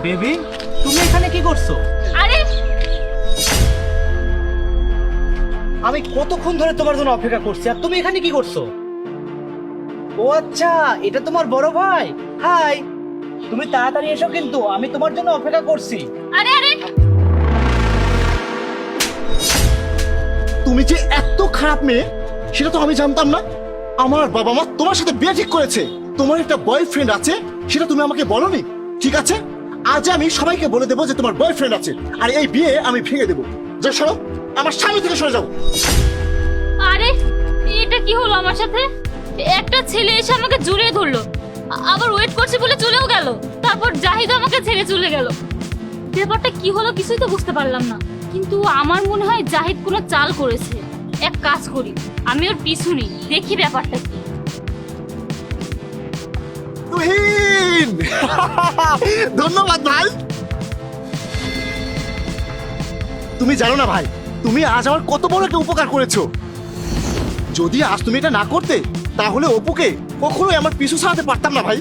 Baby, তুমি এখানে কি করছো? আরে আমি কতক্ষণ ধরে তোমার জন্য অপেক্ষা করছি, আর তুমি এখানে কি করছো? ও আচ্ছা, এটা তোমার বড় ভাই। হাই, তুমি তাড়াতাড়ি এসো, কিন্তু আমি তোমার জন্য অপেক্ষা করছি। আরে আরে তুমি যে এত খারাপ মেয়ে সেটা তো আমি জানতাম না। আমার বাবা মা তোমার সাথে বিয়ে ঠিক করেছে, তোমার একটা বয়ফ্রেন্ড আছে, সেটা তুমি আমাকে বলোনি। ঠিক আছে, আজ আমি সবাইকে বলে দেবো যে তোমার বয়ফ্রেন্ড আছে, আর এই বিয়ে আমি ভেঙে দেবো। যা, সরো, আমার সামনে থেকে সরে যাও। আরে এটা কি হলো আমার সাথে? একটা ছেলে এসে আমাকে জড়িয়ে ধরলো, আবার ওয়েট করছে বলে চলেও গেল। তারপর জাহিদ আমাকে ছেড়ে চলে গেল। ব্যাপারটা কি হলো কিছুই তো বুঝতে পারলাম না। কিন্তু আমার মনে হয় জাহিদ কোনো চাল করেছে। এক কাজ করি, আমি ওর পিছু নিই, দেখি ব্যাপারটা কি। তুহিন ধন্যবাদ ভাই। তুমি জানো না ভাই, তুমি আজ আমার কত বড় একটা উপকার করেছো। যদি আজ তুমি এটা না করতে, তাহলে অপুকে কখনোই আমার পিছু ছাড়াতে পারতাম না ভাই।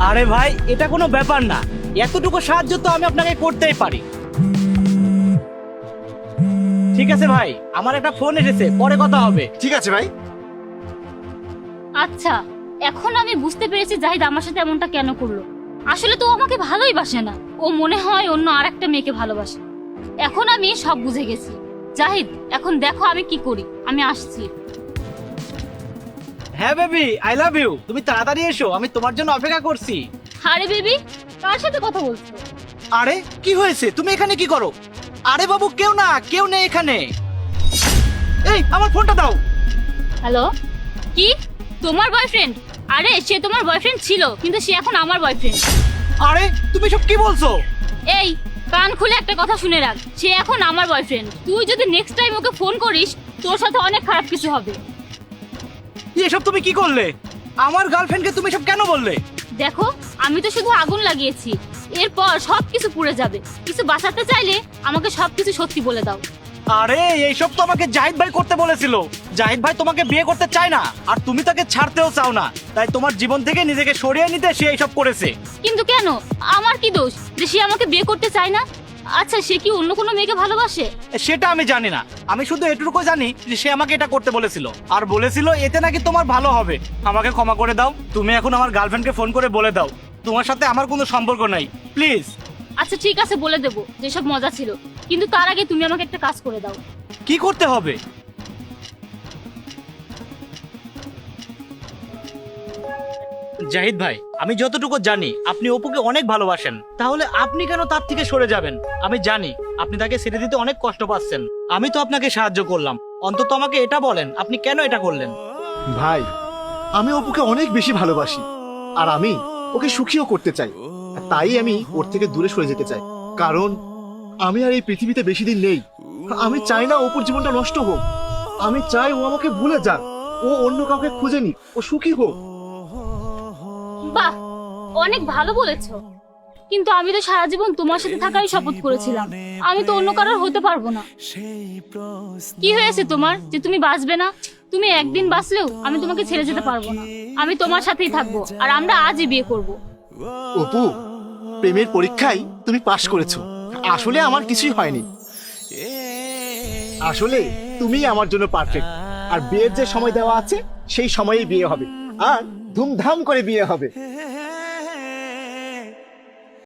আরে ভাই, এটা কোনো ব্যাপার না, এতটুকু সাহায্য তো আমি আপনাকে করতেই পারি। ঠিক আছে ভাই, আমার একটা ফোন এসেছে, পরে কথা হবে। ঠিক আছে ভাই। আচ্ছা, এখন আমি বুঝতে পেরেছি জাহিদ আমার সাথে এমনটা কেন করলো। আসলে তো ও আমাকে ভালোই বাসে না, ও মনে হয় অন্য আরেকটা মেয়েকে ভালোবাসে। এখন আমি সব বুঝে গেছি। জাহিদ, এখন দেখো আমি কি করি, আমি আসছি। হ্যাঁ বেবি, আই লাভ ইউ। তুমি তাড়াতাড়ি এসো, আমি তোমার জন্য অপেক্ষা করছি। আরে বেবি, কার সাথে কথা বলছো? আরে কি হয়েছে, তুমি এখানে কি করো? আরে বাবু, কেউ নেই এখানে। এই, আমার ফোনটা দাও। হ্যালো, কি তোমার বয়ফ্রেন্ড? আরে সে তোমার বয়ফ্রেন্ড ছিল, কিন্তু সে এখন আমার বয়ফ্রেন্ড। আরে তুমি সব কি বলছো? এই কান খুলে একটা কথা শুনে রাখ, সে এখন আমার বয়ফ্রেন্ড। তুই যদি নেক্সট টাইম ওকে ফোন করিস, তোর সাথে অনেক খারাপ কিছু হবে। এসব তুমি কি করলে? আমার গার্লফ্রেন্ডকে তুমি সব কেন বললে? দেখো, আমি তো শুধু আগুন লাগিয়েছি, এরপর সবকিছু পুড়ে যাবে। কিছু বাঁচাতে চাইলে আমাকে সবকিছু সত্যি বলে দাও। আরে এইসব তো আমাকে জাহিদ ভাই করতে বলেছিল। জাহিদ ভাই তোমাকে বিয়ে করতে চায় না, আর তুমি তাকে ছাড়তেও চাও না, তাই তোমার জীবন থেকে নিজেকে সরিয়ে নিতে সে এইসব করেছে। কিন্তু কেন? আমার কি দোষ যে সে আমাকে বিয়ে করতে চায় না? আচ্ছা, সে কি অন্য কোনো মেয়েকে ভালোবাসে? সেটা আমি জানি না, আমি শুধু এটুকু জানি যে সে আমাকে এটা করতে বলেছিল, আর বলেছিল এতে নাকি তোমার ভালো হবে। আমাকে ক্ষমা করে দাও, তুমি এখন আমার গার্লফ্রেন্ডকে ফোন করে বলে দাও তোমার সাথে আমার কোনো সম্পর্ক নাই, প্লিজ। আচ্ছা ঠিক আছে, বলে দেবো, যেসব মজা ছিল। কিন্তু তার আগে তুমি আমাকে একটা কাজ করে দাও। কি করতে হবে? জাহিদ ভাই, আমি যতটুকু জানি আপনি অপুকে অনেক ভালোবাসেন, তাহলে আপনি কেন তার থেকে সরে যাবেন? আমি জানি আপনি তাকে ছেড়ে দিতে অনেক কষ্ট পাচ্ছেন, আমি তো আপনাকে সাহায্য করলাম, অন্তত আমাকে এটা বলেন আপনি কেন এটা করলেন? ভাই, আমি অপুকে অনেক বেশি ভালোবাসি, আর আমি ওকে সুখীও করতে চাই। আর তাই আমি ওর থেকে দূরে সরে যেতে চাই, কারণ আমি আর এই পৃথিবীতে বেশি দিন নেই। আমি চাই না অপুর জীবনটা নষ্ট হোক। আমি চাই ও আমাকে ভুলে যাক, ও অন্য কাউকে খুঁজে নিক, ও সুখী হোক। বাহ, অনেক ভালো বলেছো। কিন্তু আমি তো সারা জীবন তোমার সাথে থাকারই শপথ করেছিলাম, আমি তো অন্য কারোর হতে পারবো না। কি হয়েছে তোমার যে তুমি বাঁচবে না? তুমি একদিন বাঁচলেও আমি তোমাকে ছেড়ে যেতে পারবো না। আমি তোমার সাথেই থাকবো, আর আমরা আজই বিয়ে করব। অপু, প্রেমের পরীক্ষায় তুমি পাশ করেছো। আসলে আমার কিছুই হয়নি, আসলে তুমি আমার জন্য পারফেক্ট। আর বিয়ের যে সময় দেওয়া আছে সেই সময়েই বিয়ে হবে, আর ধুমধাম করে বিয়ে হবে।